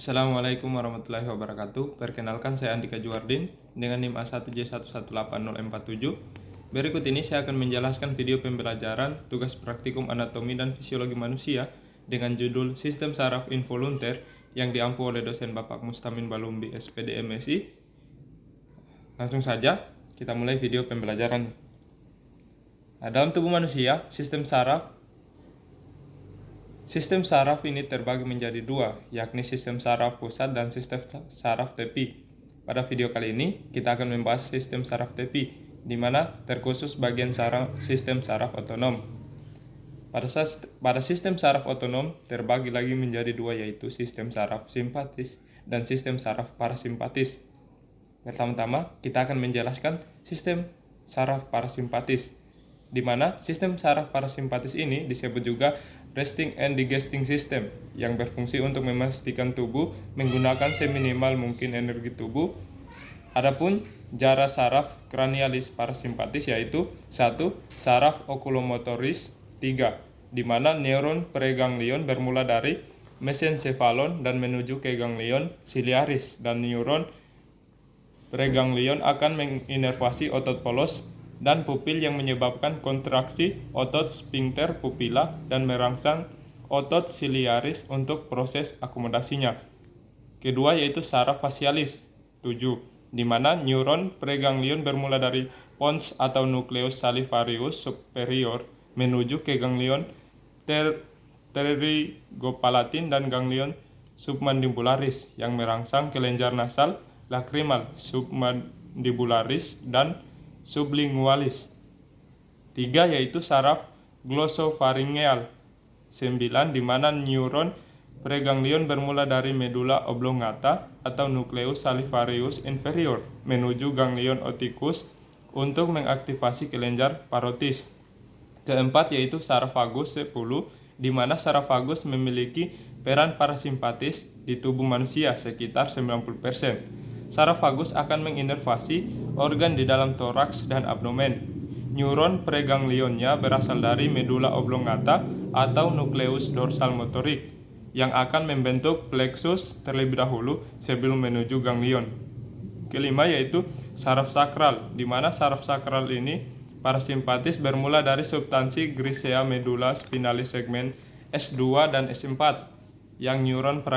Assalamualaikum warahmatullahi wabarakatuh. Perkenalkan, saya Andika Juardin dengan NIM A1J11847. Berikut ini saya akan menjelaskan video pembelajaran tugas praktikum anatomi dan fisiologi manusia dengan judul Sistem Saraf Involunter yang diampu oleh dosen Bapak Mustamin Balumbi, SPD MSI. Langsung saja kita mulai video pembelajaran. Dalam tubuh manusia, sistem saraf ini terbagi menjadi dua, yakni sistem saraf pusat dan sistem saraf tepi. Pada video kali ini, kita akan membahas sistem saraf tepi, di mana terkhusus bagian sistem saraf otonom. Pada sistem saraf otonom terbagi lagi menjadi dua, yaitu sistem saraf simpatis dan sistem saraf parasimpatis. Pertama-tama, kita akan menjelaskan sistem saraf parasimpatis, di mana sistem saraf parasimpatis ini disebut juga resting and digesting system, yang berfungsi untuk memastikan tubuh menggunakan seminimal mungkin energi tubuh. Adapun jarak saraf cranialis parasimpatis yaitu 1. Saraf oculomotoris, 3. Di mana neuron preganglion bermula dari mesencephalon dan menuju ke ganglion ciliaris, dan neuron preganglion akan menginervasi otot polos dan pupil yang menyebabkan kontraksi otot sphincter pupila dan merangsang otot ciliaris untuk proses akomodasinya. Kedua yaitu saraf facialis, 7, di mana neuron preganglion bermula dari pons atau nucleus salivarius superior menuju ke ganglion pterygopalatin dan ganglion submandibularis yang merangsang kelenjar nasal, lacrimal, submandibularis, dan sublingualis. 3 yaitu saraf glossopharyngeal, 9, di mana neuron preganglion bermula dari medula oblongata atau nucleus salivarius inferior menuju ganglion oticus untuk mengaktifasi kelenjar parotis. Keempat yaitu saraf vagus, 10, di mana saraf vagus memiliki peran parasimpatis di tubuh manusia sekitar 90%. Saraf vagus akan menginervasi organ di dalam toraks dan abdomen. Neuron preganglionnya berasal dari medula oblongata atau nukleus dorsal motorik yang akan membentuk plexus terlebih dahulu sebelum menuju ganglion. Kelima yaitu saraf sakral, di mana saraf sakral ini parasimpatis bermula dari substansi grisea medulla spinalis segmen S2 dan S4 yang neuron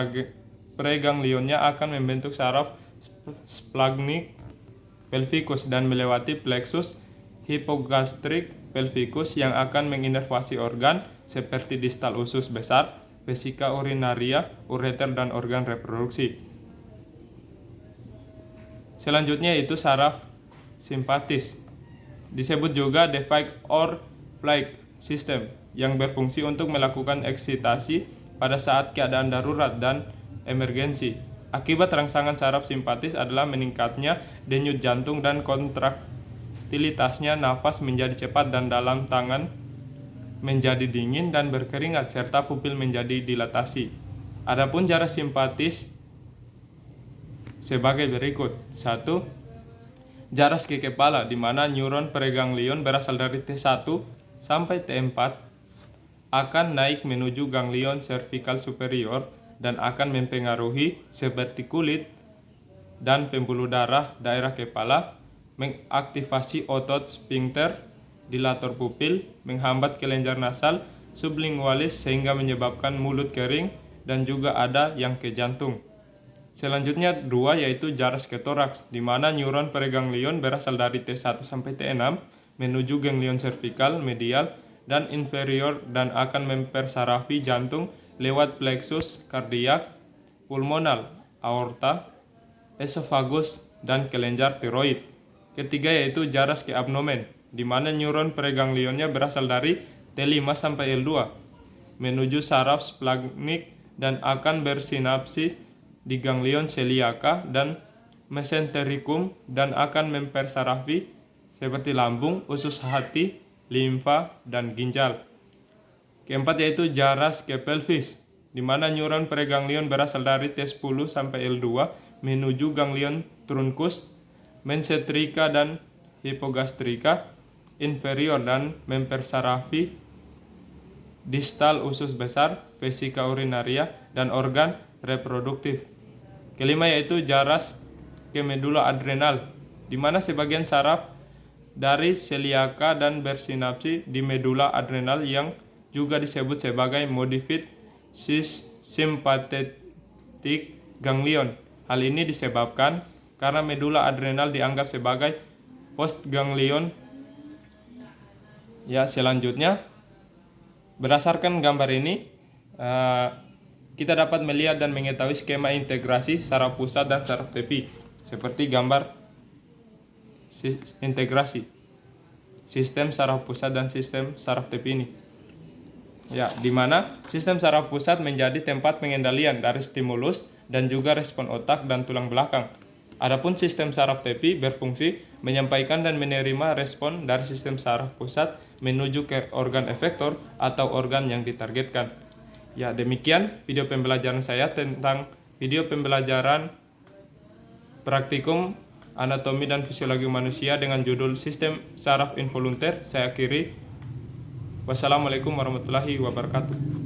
preganglionnya akan membentuk saraf splagnic pelvicus dan melewati plexus hypogastrik pelvicus yang akan menginervasi organ seperti distal usus besar, vesika urinaria, ureter, dan organ reproduksi. Selanjutnya yaitu saraf simpatis, disebut juga the fight or flight system, yang berfungsi untuk melakukan eksitasi pada saat keadaan darurat dan emergensi. Akibat rangsangan saraf simpatis adalah meningkatnya denyut jantung dan kontraktilitasnya, nafas menjadi cepat dan dalam, tangan menjadi dingin dan berkeringat, serta pupil menjadi dilatasi. Adapun jarak simpatis sebagai berikut. 1. Jaras ke kepala, di mana neuron preganglion berasal dari T1 sampai T4 akan naik menuju ganglion cervical superior dan akan mempengaruhi seperti kulit dan pembuluh darah daerah kepala, mengaktifasi otot sphincter, dilator pupil, menghambat kelenjar nasal sublingualis sehingga menyebabkan mulut kering, dan juga ada yang ke jantung. Selanjutnya 2 yaitu jaras ke toraks, di mana neuron preganglion berasal dari T1 sampai T6 menuju ganglion cervical, medial, dan inferior dan akan mempersarafi jantung lewat plexus kardiak, pulmonal, aorta, esofagus, dan kelenjar tiroid. Ketiga yaitu jaras ke abdomen, di mana neuron preganglionnya berasal dari T5 sampai L2 menuju saraf splagnic dan akan bersinapsis di ganglion celiaca dan mesentericum dan akan mempersarafi seperti lambung, usus hati, limfa, dan ginjal. Keempat yaitu jaras ke pelvis, di mana neuron preganglion berasal dari T10 sampai L2 menuju ganglion truncus, mensetrika, dan hipogastrika inferior dan mempersarafi distal usus besar, vesika urinaria, dan organ reproduktif. Kelima yaitu jaras ke medula adrenal, di mana sebagian saraf dari celiaka dan bersinapsi di medula adrenal yang juga disebut sebagai modified sympathetic ganglion. Hal ini disebabkan karena medula adrenal dianggap sebagai postganglion. Ya, selanjutnya berdasarkan gambar ini kita dapat melihat dan mengetahui skema integrasi saraf pusat dan saraf tepi seperti gambar integrasi sistem saraf pusat dan sistem saraf tepi ini. Ya, di mana sistem saraf pusat menjadi tempat pengendalian dari stimulus dan juga respon otak dan tulang belakang. Adapun sistem saraf tepi berfungsi menyampaikan dan menerima respon dari sistem saraf pusat menuju ke organ efektor atau organ yang ditargetkan. Ya, demikian video pembelajaran saya tentang video pembelajaran praktikum anatomi dan fisiologi manusia dengan judul sistem saraf involunter. Saya akhiri. Wassalamualaikum warahmatullahi wabarakatuh.